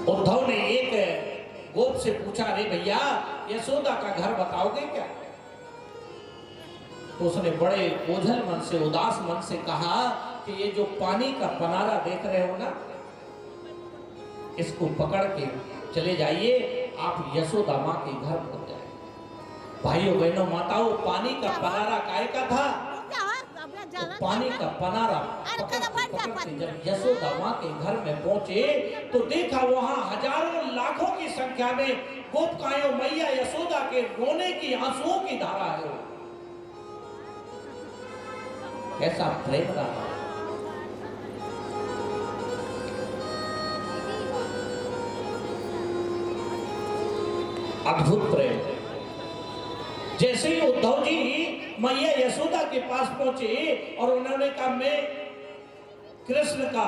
उद्धव ने एक गोप से पूछा, अरे भैया यशोदा का घर बताओगे क्या? तो उसने बड़े ओझल मन से, उदास मन से कहा कि ये जो पानी का पनारा देख रहे हो ना, इसको पकड़ के चले जाइए, आप यशोदा माँ के घर पहुंच जाए। भाइयों बहनों माताओं, पानी का पनारा काय का था? तो पानी का पनारा पकड़ के जब यशोदा माँ के घर में पहुंचे तो देखा वहां हजारों लाखों की संख्या में गोपकायों मैया यशोदा के रोने की, आंसुओं की धारा है। कैसा प्रेम रहा। अद्भुत प्रेम। जैसे ही उद्धव जी मैया यशोदा के पास पहुंचे और उन्होंने कहा मैं कृष्ण का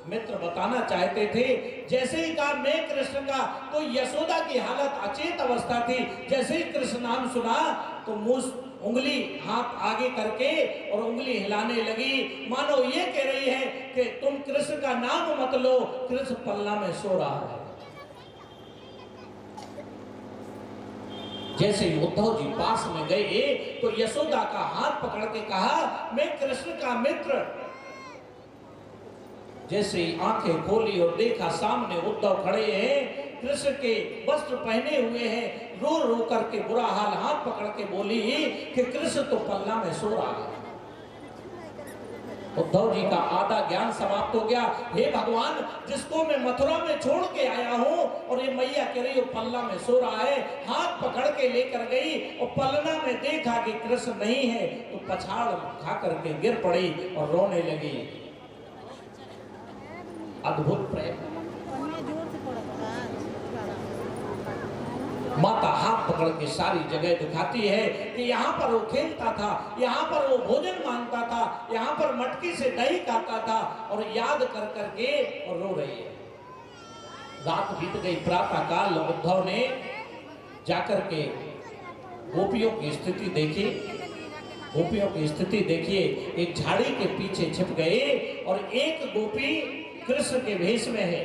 मित्र बताना चाहते थे, जैसे ही कहा मैं कृष्ण का, तो यशोदा की हालत अचेत अवस्था थी। जैसे ही कृष्ण नाम सुना तो मुंह उंगली हाथ आगे करके और उंगली हिलाने लगी, मानो ये कह रही है कि तुम कृष्ण का नाम मत लो, कृष्ण पल्ला में सो रहा है। जैसे ही उद्धव जी पास में गए तो यशोदा का हाथ पकड़ के कहा, मैं कृष्ण का मित्र। जैसे ही आंखें खोली और देखा सामने उद्धव खड़े हैं, कृष्ण के वस्त्र पहने हुए हैं, रो रो करके बुरा हाल, हाथ पकड़ के बोली कि कृष्ण तो पल्ला में सो रहा है। उद्धव जी का आधा ज्ञान समाप्त हो गया। हे भगवान, जिसको मैं मथुरा में छोड़ के आया हूं और ये मैया कह रही हो पल्ला में सो रहा है, हाथ पकड़ के लेकर गई और पलना में देखा कि कृष्ण नहीं है तो पछाड़ खा करके गिर पड़ी और रोने लगी। अद्भुत प्रेम। माता हाथ पकड़ के सारी जगह दिखाती है कि यहाँ पर वो खेलता था, यहाँ पर वो भोजन मांगता था, यहाँ पर मटकी से दही खाता था, और याद कर करके और रो रही है। रात बीत गई, प्रातः काल उद्धव ने जाकर के गोपियों की स्थिति देखी। गोपियों की स्थिति देखिए, एक झाड़ी के पीछे छिप गए और एक गोपी कृष्ण के भेष में है।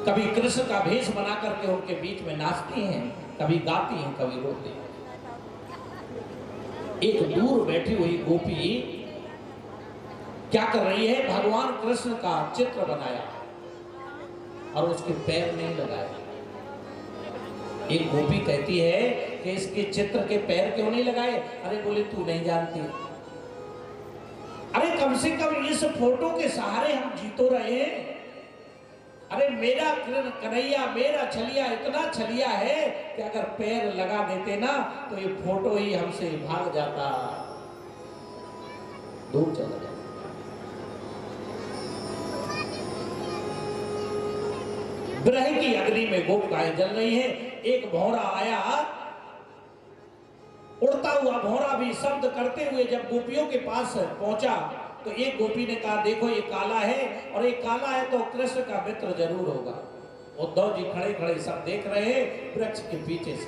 कभी कृष्ण का भेष बना करके उनके बीच में नाचती हैं, कभी गाती हैं, कभी रोती हैं। एक दूर बैठी हुई गोपी क्या कर रही है? भगवान कृष्ण का चित्र बनाया और उसके पैर नहीं लगाए। एक गोपी कहती है कि इसके चित्र के पैर क्यों नहीं लगाए? अरे बोले तू नहीं जानती, अरे कम से कम इस फोटो के सहारे हम जी तो रहे हैं। अरे मेरा कन्हैया, मेरा छलिया इतना छलिया है कि अगर पैर लगा देते ना तो ये फोटो ही हमसे भाग जाता, दूर चला जाता। विरह की अग्नि में गोपिकाएं जल रही हैं। एक भौरा आया, उड़ता हुआ भौरा भी शब्द करते हुए जब गोपियों के पास पहुंचा तो एक गोपी ने कहा, देखो ये काला है, और ये काला है तो कृष्ण का मित्र जरूर होगा। उद्धव जी खड़े खड़े सब देख रहे हैं वृक्ष के पीछे से।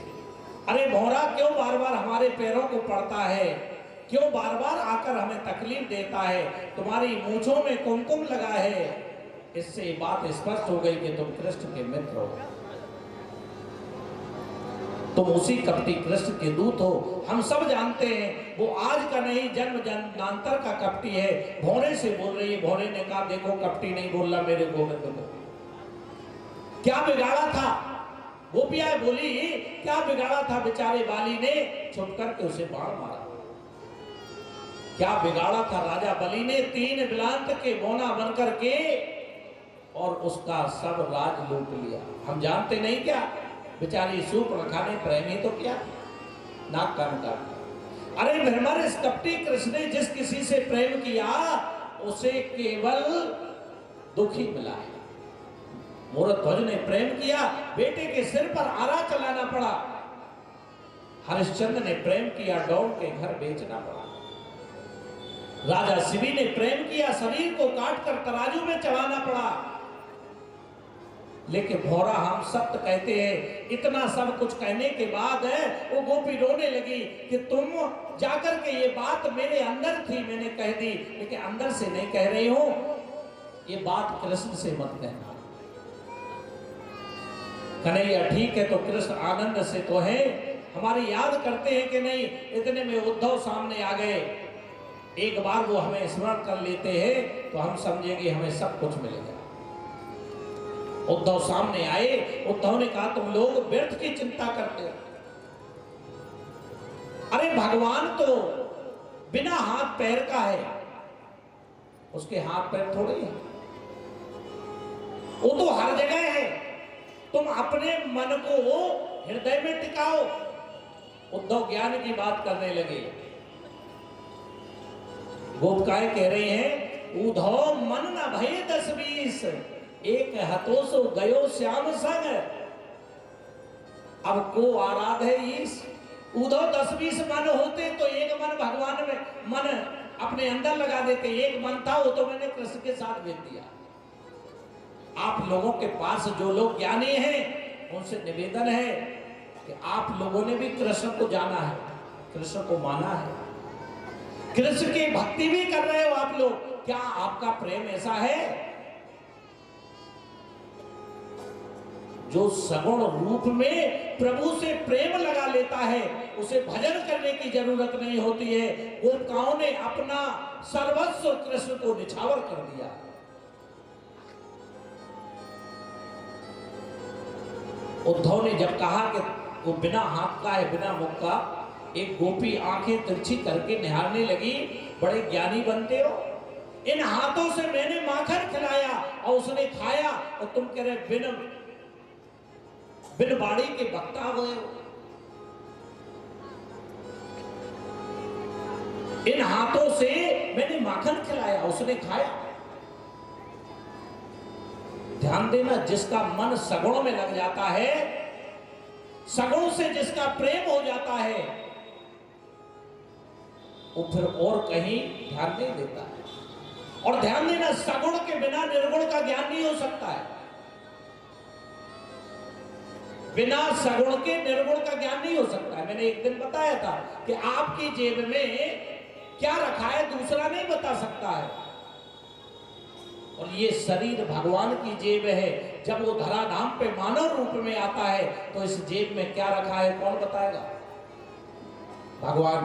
अरे भौरा क्यों बार बार हमारे पैरों को पड़ता है, क्यों बार बार आकर हमें तकलीफ देता है? तुम्हारी मूंछों में कुमकुम लगा है। इससे बात स्पष्ट हो गई कि तुम कृष्ण के मित्र हो, तुम उसी कपटी कृष्ण के दूत हो। हम सब जानते हैं वो आज का नहीं, जन्म जन्मांतर का कपटी है। भौरे से बोल रही है। भौरे ने कहा, देखो कपटी नहीं बोल रहा मेरे गोविंद को, क्या बिगाड़ा था? गोपियां बोली, क्या बिगाड़ा था? बेचारे बाली ने छुप करके उसे बाण मारा। क्या बिगाड़ा था? राजा बलि ने 3 बिलांत के बोना बनकर के और उसका सब राज लूट लिया। हम जानते नहीं क्या? बेचारी सूर्पणखा ने प्रेम ही तो किया, नाक कान काट। अरे भ्रमर, इस कपटी कृष्ण ने जिस किसी से प्रेम किया उसे केवल दुखी मिला है। मूर्तध्वज ने प्रेम किया, बेटे के सिर पर आरा चलाना पड़ा। हरिश्चंद्र ने प्रेम किया, डॉन के घर बेचना पड़ा। राजा शिवी ने प्रेम किया, शरीर को काटकर तराजू में चढ़ाना पड़ा। लेकिन भौरा हम सत्य कहते हैं। इतना सब कुछ कहने के बाद है वो गोपी रोने लगी कि तुम जाकर के ये बात मेरे अंदर थी, मैंने कह दी, लेकिन अंदर से नहीं कह रही हूं। ये बात कृष्ण से मत कहना। कन्हैया ठीक है, तो कृष्ण आनंद से तो है, हमारे याद करते हैं कि नहीं। इतने में उद्धव सामने आ गए। एक बार वो हमें स्मरण कर लेते हैं तो हम समझेंगे हमें सब कुछ मिलेगा। उद्धव सामने आए। उद्धव ने कहा तुम लोग व्यर्थ की चिंता करते हो। अरे भगवान तो बिना हाथ पैर का है, उसके हाथ पैर थोड़े हैं, वो तो हर जगह है। तुम अपने मन को हृदय में टिकाओ। उद्धव ज्ञान की बात करने लगे। गोपिकाएं कह रही हैं उद्धव मन न भये 10-20, एक हतो सो गयो श्याम संग, अब को आराध है ईश। उद्धव 10-20 मन होते तो एक मन भगवान में मन अपने अंदर लगा देते। एक मन था वो तो मैंने कृष्ण के साथ भेज दिया। आप लोगों के पास जो लोग ज्ञानी हैं उनसे निवेदन है कि आप लोगों ने भी कृष्ण को जाना है, कृष्ण को माना है, कृष्ण की भक्ति भी कर रहे हो आप लोग। क्या आपका प्रेम ऐसा है जो सगुण रूप में प्रभु से प्रेम लगा लेता है, उसे भजन करने की जरूरत नहीं होती है। गोपिकाओं ने अपना सर्वस्व कृष्ण को निछावर कर दिया। उद्धव ने जब कहा कि वो बिना हाथ का है बिना मुख का, एक गोपी आंखें तिरछी करके निहारने लगी। बड़े ज्ञानी बनते हो, इन हाथों से मैंने माखन खिलाया और उसने खाया और तुम कह रहे बिन बाड़ी के बक्ता हुए। इन हाथों से मैंने माखन खिलाया उसने खाया। ध्यान देना, जिसका मन सगुण में लग जाता है, सगुण से जिसका प्रेम हो जाता है, वो फिर और कहीं ध्यान नहीं देता है। और ध्यान देना, सगुण के बिना निर्गुण का ज्ञान नहीं हो सकता है। बिना सगुण के निर्गुण का ज्ञान नहीं हो सकता है। मैंने एक दिन बताया था कि आपकी जेब में क्या रखा है दूसरा नहीं बता सकता है, और ये शरीर भगवान की जेब है। जब वो धराधाम पे मानव रूप में आता है तो इस जेब में क्या रखा है कौन बताएगा? भगवान।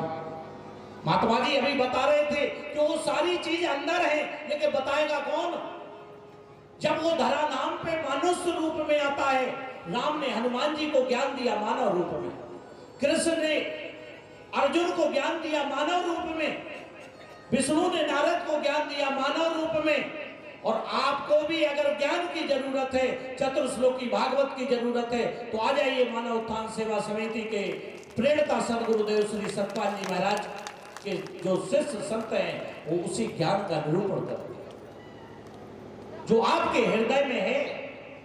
महात्मा जी अभी बता रहे थे कि वो सारी चीज अंदर है, लेकिन बताएगा कौन? जब वो धराधाम पे मनुष्य रूप में आता है। राम ने हनुमान जी को ज्ञान दिया मानव रूप में, कृष्ण ने अर्जुन को ज्ञान दिया मानव रूप में, विष्णु ने नारद को ज्ञान दिया मानव रूप में। और आपको भी अगर ज्ञान की जरूरत है, चतुर्श्लोकी भागवत की जरूरत है, तो आ जाइए मानव उत्थान सेवा समिति के प्रेरणा सदगुरुदेव श्री सतपाल जी महाराज के जो शिष्य संत हैं, वो उसी ज्ञान का निरूपण करते हैं जो आपके हृदय में है।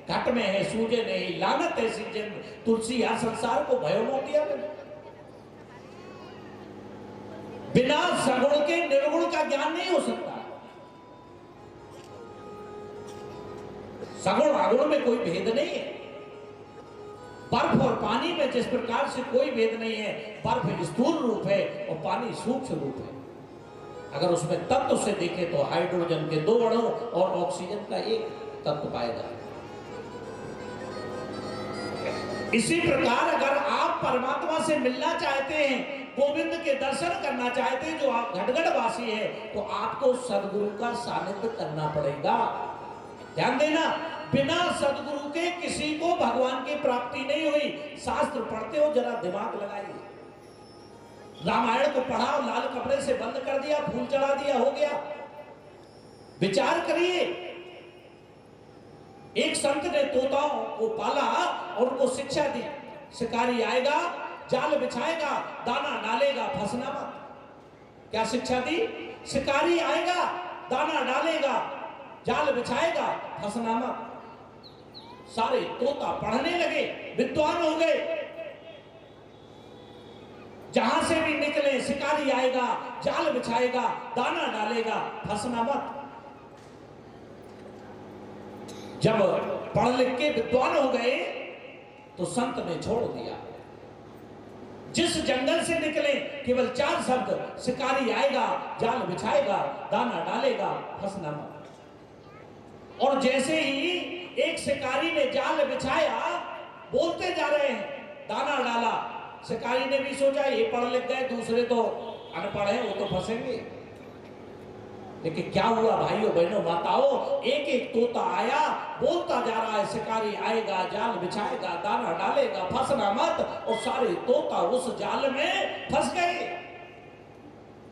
घट में है सूजे नहीं, लानत ऐसी जिन तुलसी या संसार को भयो मोतिया में। बिना सगुण के निर्गुण का ज्ञान नहीं हो सकता। सगुण अगुण में कोई भेद नहीं है। बर्फ और पानी में जिस प्रकार से कोई भेद नहीं है, बर्फ स्थूल रूप है और पानी सूक्ष्म रूप है। अगर उसमें तत्व से देखें तो हाइड्रोजन के 2 अणु और ऑक्सीजन का 1 तत्व पाएगा। इसी प्रकार अगर आप परमात्मा से मिलना चाहते हैं, गोविंद के दर्शन करना चाहते हैं, जो आप घटगढ़ वासी है, तो आपको सदगुरु का सानिध्य करना पड़ेगा। ध्यान देना, बिना सदगुरु के किसी को भगवान की प्राप्ति नहीं हुई। शास्त्र पढ़ते हो जरा दिमाग लगाइए। रामायण को पढ़ा, लाल कपड़े से बंद कर दिया, फूल चढ़ा दिया, हो गया। विचार करिए, एक संत ने तोताओं को पाला और उनको शिक्षा दी। शिकारी आएगा, जाल बिछाएगा, दाना डालेगा, फंसना मत। क्या शिक्षा दी? शिकारी आएगा, दाना डालेगा, जाल बिछाएगा, फंसना मत। सारे तोता पढ़ने लगे, विद्वान हो गए। जहां से भी निकले शिकारी आएगा, जाल बिछाएगा, दाना डालेगा, फंसना मत। जब पढ़ लिख के विद्वान हो गए तो संत ने छोड़ दिया। जिस जंगल से निकले केवल 4 शब्द, शिकारी आएगा, जाल बिछाएगा, दाना डालेगा, फंसना मत। और जैसे ही एक शिकारी ने जाल बिछाया, बोलते जा रहे हैं, दाना डाला, शिकारी ने भी सोचा ये पढ़ लिख गए, दूसरे तो अनपढ़ हैं, वो तो फंसेंगे। लेकिन क्या हुआ भाइयों बहनों माताओं, एक एक तोता आया, बोलता जा रहा है शिकारी आएगा, जाल बिछाएगा, दाना डालेगा, फंसना मत, और सारे तोता उस जाल में फंस गए।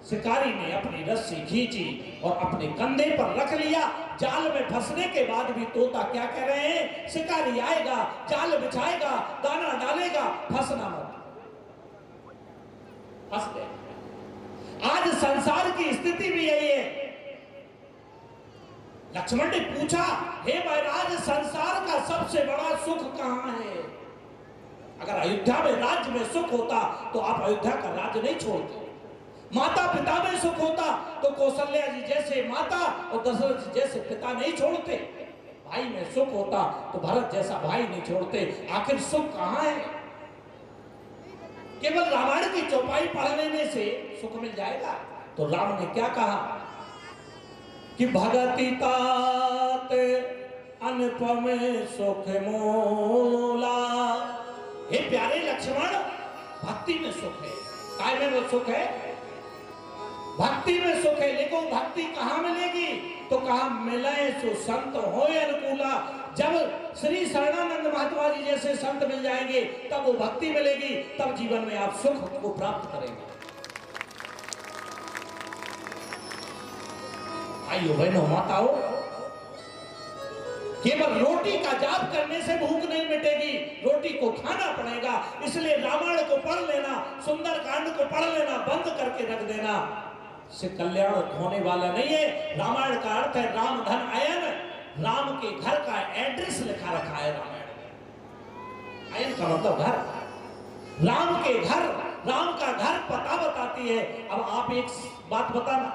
शिकारी ने अपनी रस्सी खींची और अपने कंधे पर रख लिया। जाल में फंसने के बाद भी तोता क्या कह रहे हैं, शिकारी आएगा, जाल बिछाएगा, दाना डालेगा, फंसना मत। फंस गए। आज संसार की स्थिति भी यही है। लक्ष्मण ने पूछा, हे महाराज संसार का सबसे बड़ा सुख कहां है? अगर अयोध्या में राज्य में सुख होता तो आप अयोध्या का राज्य नहीं छोड़ते। माता पिता में सुख होता तो कौशल्या जी जैसे माता और दशरथ जी जैसे पिता नहीं छोड़ते। भाई में सुख होता तो भरत जैसा भाई नहीं छोड़ते। आखिर सुख कहां है? केवल रामायण की चौपाई पढ़ लेने से सुख मिल जाएगा? तो राम ने क्या कहा कि भगति तात अनुपम सुख मोला। हे प्यारे लक्ष्मण, भक्ति में सुख है। काय में सुख है? भक्ति में सुख है। लेकिन भक्ति कहां मिलेगी? तो कहा मिले सो संत होए अनुकूला। जब श्री शरणानंद महात्मा जी जैसे संत मिल जाएंगे तब वो भक्ति मिलेगी, तब जीवन में आप सुख को प्राप्त करेंगे। भाइयों बहनों माताओं, केवल रोटी का जाप करने से भूख नहीं मिटेगी, रोटी को खाना पड़ेगा। इसलिए रामायण को पढ़ लेना, सुंदर कांड को पढ़ लेना, बंद करके रख देना से कल्याण होने वाला नहीं है। रामायण का अर्थ है राम धन आयन। राम के घर का एड्रेस लिखा रखा है रामायण में। आयन का मतलब घर। राम के घर, राम का घर पता बताती है। अब आप एक बात बताना,